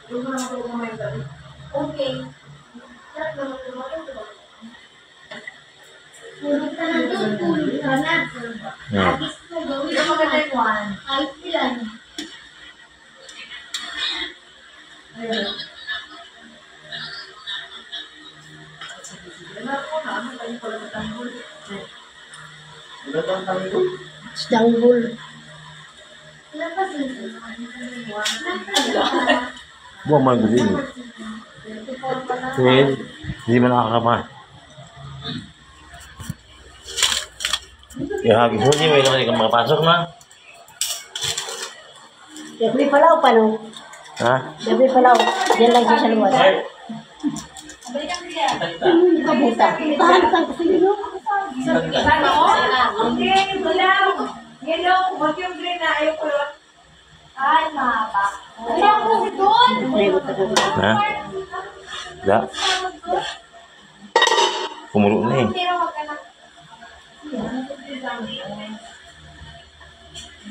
Okay. Tulog ka na doon, tulog ka na. Agis mo, gawin mo ka na. Kahit ilan. Istanbul. Buang man ko din. Hindi man nakakapa. Kaya hagis mo niya, may lang ka makapasok na. Gabi palaw pa no? Ha? Gabi palaw. Diyan lang siya sa luwas. Kabuta. Tahan ka kasi yun. Okay, wala. Hello, wag yung green na ayaw ko. Ay, mapa. Wala ko doon. Ha? Da? Kumulo na eh.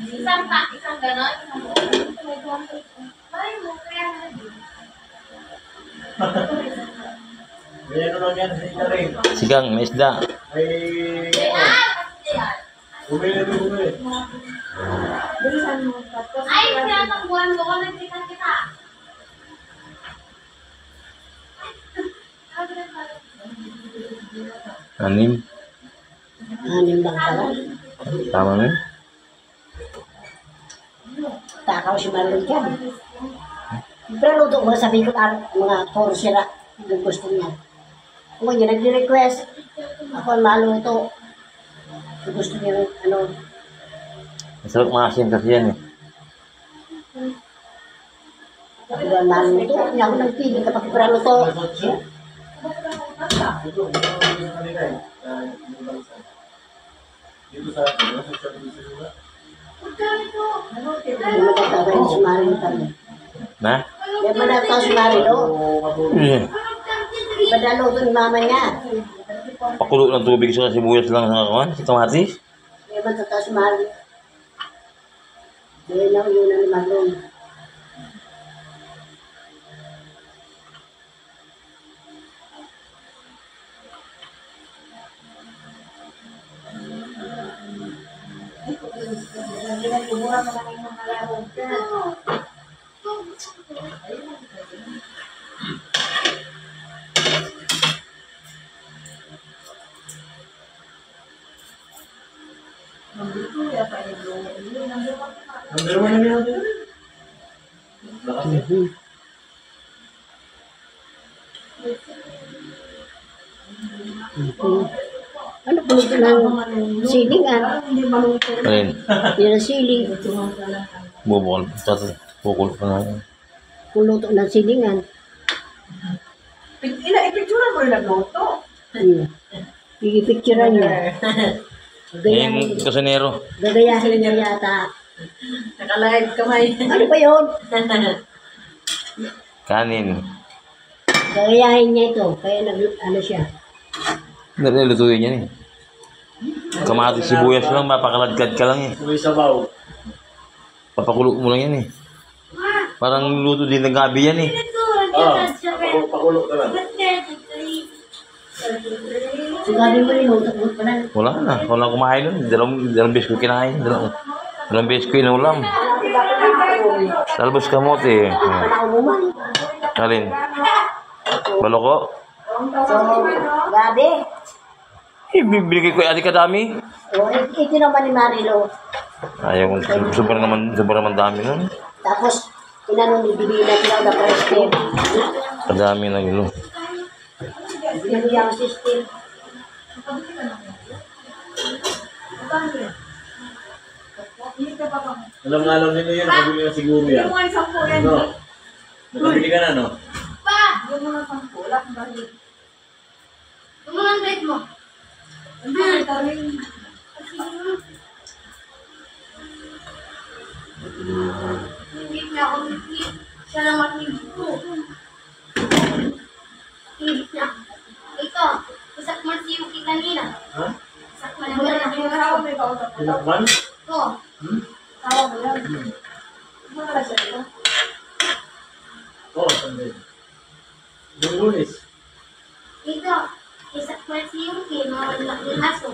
Isang ganon. Ay, mo kaya na. Meron lang yan sa rin. Sigang, may isda. Bumili. Ay, tinatakbuhan mo ko, nagkita-kita. Anim. Anim lang pala. Tama na yun. Takaw si Marlon dyan. Pero luto ko sabi ko mga puro sila. Yung gusto niya. Kung yun nag-request, ako ang maluto. Kung gusto niya ano. Masarap mga asin kasi yan eh. Ako ang maluto. Hindi ako nagpili kapag para luto. Dito sa Hindi mo nagtawin si Marlon pa rin. Na? Hindi mo nagtawin si Marlon. Padalo ito ni mama niya. Pakulo ng tubig sa sibuyas lang sa kawan, si kamatis. Hindi mo nagtawin si Marlon. Hindi na yun ni Marlon. number 1 na yun. Ano po ito ng silingan? Alin? Yan ang siling. Bubukol. Bukol pa na yun. Puluto ng silingan. Ipicturan mo yung nagluto. Picturean niya. Ngayon, kasanero. Gagayahin niya yata. Nakalive kamay. Ano ba yun? Kanin. Gagayahin niya ito. Kaya ano siya. Nalulutuin yan eh. Kamatis sibuyas lang, mapakaladkad ka lang eh. May sabaw. Papakulo mo lang yan eh. Parang luto din ng gabi yan eh. Pakulo ka lang. Sabi mo rin, utak-utak pa na. Wala na. Wala kumain nun. Dalawang beses ko kinain. Dalawang beses ko inulam. Talbos kamote eh. Alin? Baloko? So, gabi. Ibibigay ko yung adik kadami. So, ito naman ni Marilo. Ayaw kong sobrang naman dami nun. Tapos, tinanong ni Divina, tinanong na president. Kadami na ilo. Tinanong niya ang system. Alam nila yan. Kabili na siguro yan. No? Nakabili ka na, no? Pa! Yung mga sampo, wala kang balik. Yung mga grade mo. Hindi niya ako nagkit. Siya lang makinig ko. Hindi niya. Ito, isak man si Yuki kanina. Ha? Isak man ang gana. Pinakman? Ito. Tawa mo lang. Oo, Sunday. Yung Lunes. Ito, isa kwesi yung mga aso.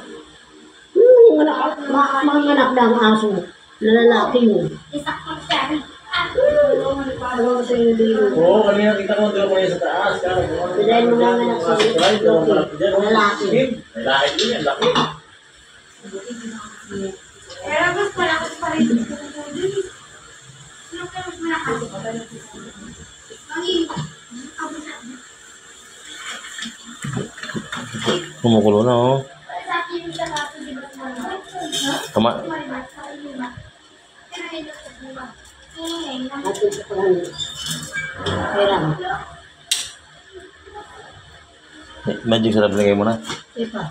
Mga anak na ang aso. Nalalaki mo. Isa kwesi. Ano sa iyo dito? Oo, kanina kita ko doon kayo sa taas. Dahil mo nga anak sa iyo. Lalaki. Lalaki din yan, laki. Pero mas malakas pa rin yung pupunin. Sino kaya mas malakas? Ang iba. Kumukulo na, oh. Sa akin yung sarap, di ba? Tama. Atin sa kulang. Perang. Magic sarap lagay mo na. Ipa.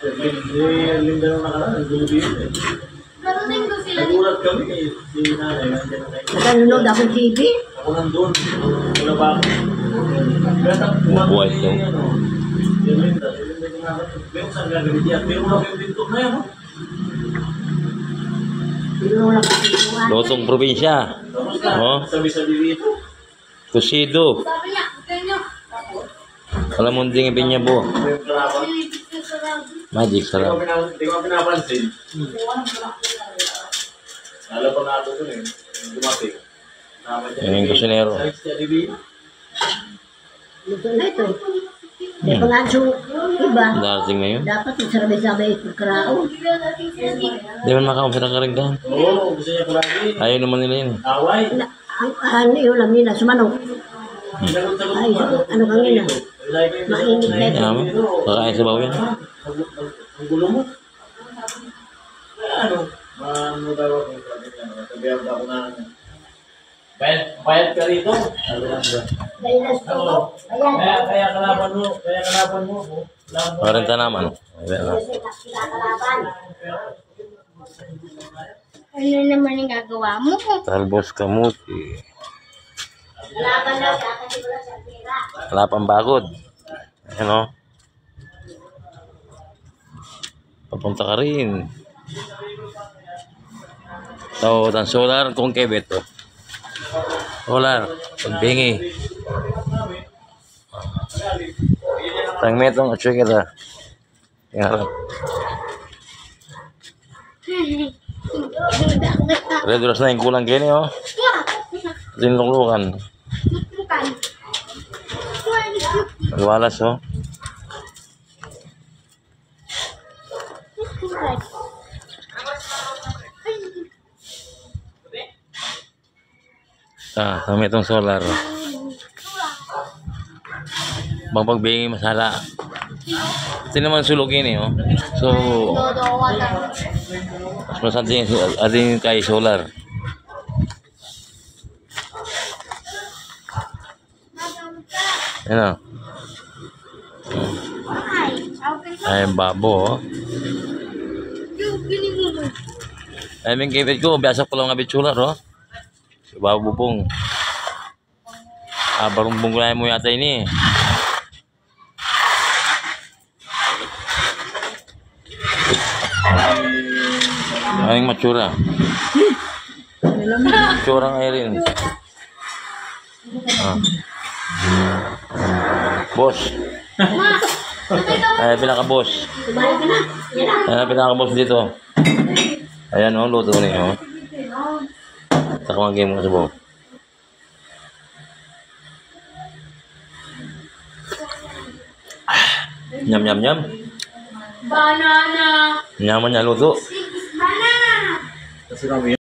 Linda nung nakaraan, nagdulo din eh. Narating ko sila. Nagulat kami kay si nanay, nandiyan na kayo. Nakanunod akong TV. Ako nandun, wala ba ako? Buhay ito. Si Linda yung nakakabit, saan gagawin niya? Pero wala yung pinto na yan, no? Pinulak ang pintuan. Lotong probinsya. Tapos na, Oh. sabi-sabi dito. Kusido. Sabi niya, ganyo. Kalamunding Ibinyabo. Yung kalaban. Magic Hindi sarap. ko pinapansin. Lalo pa nga ito dun eh. Dumating. Yan yung kusinero. Sa HDB. Dito na ito. May panganso iba. Darating ngayon. Dapat isarabay-sabay pagkarao. Di man makaumsira ka rin ka. Oo, gusto niya palagi. Ayaw naman nila yun. Away. Ano yun lang nila, sumanong. Sagot-sagot Ay, pa. ano kang ina? Mainit na ito. Yan mo. Kakain sa baw yan. Ang gulo mo. Kaya ano, ano daw ako yung project ano, sabihan ako na bayad ka rito. Dahil na ito. Ayan. Kaya kalaban mo. Oh. Kalaban mo. Parang tanaman. Ayan na. Kinakalaban. Ano naman yung gagawa mo? Talbos kamuti. Kalaban daw sa akin, wala sa pera. Wala pang bagod. Ayan o. Papunta ka rin. So, ang solar kung kebet to. Solar. Pagbingi. Tang metong at siya kita. Yung harap. Red Rose na yung kulang gini oh. Tinlunglukan. Walas oh. Kami itong solar. Bang pagbingi masala. Ito naman sulugin eh oh. So, mas ating kay solar. Ano? Ay, babo oh. Ay, may kibit ko. Biasa ko lang nga bitsular oh. Si babo pong. Barumbong ko mo yata ini. Aling matsura. Matsura nga rin. Boss. Ay, pinaka-boss. Ayan, pinaka-boss dito. Ayan, oh, luto niya, oh. Sa kumagay mo sa buo. Nyam, nyam, nyam. Banana. Nyaman niya luto. Banana. Kasi kami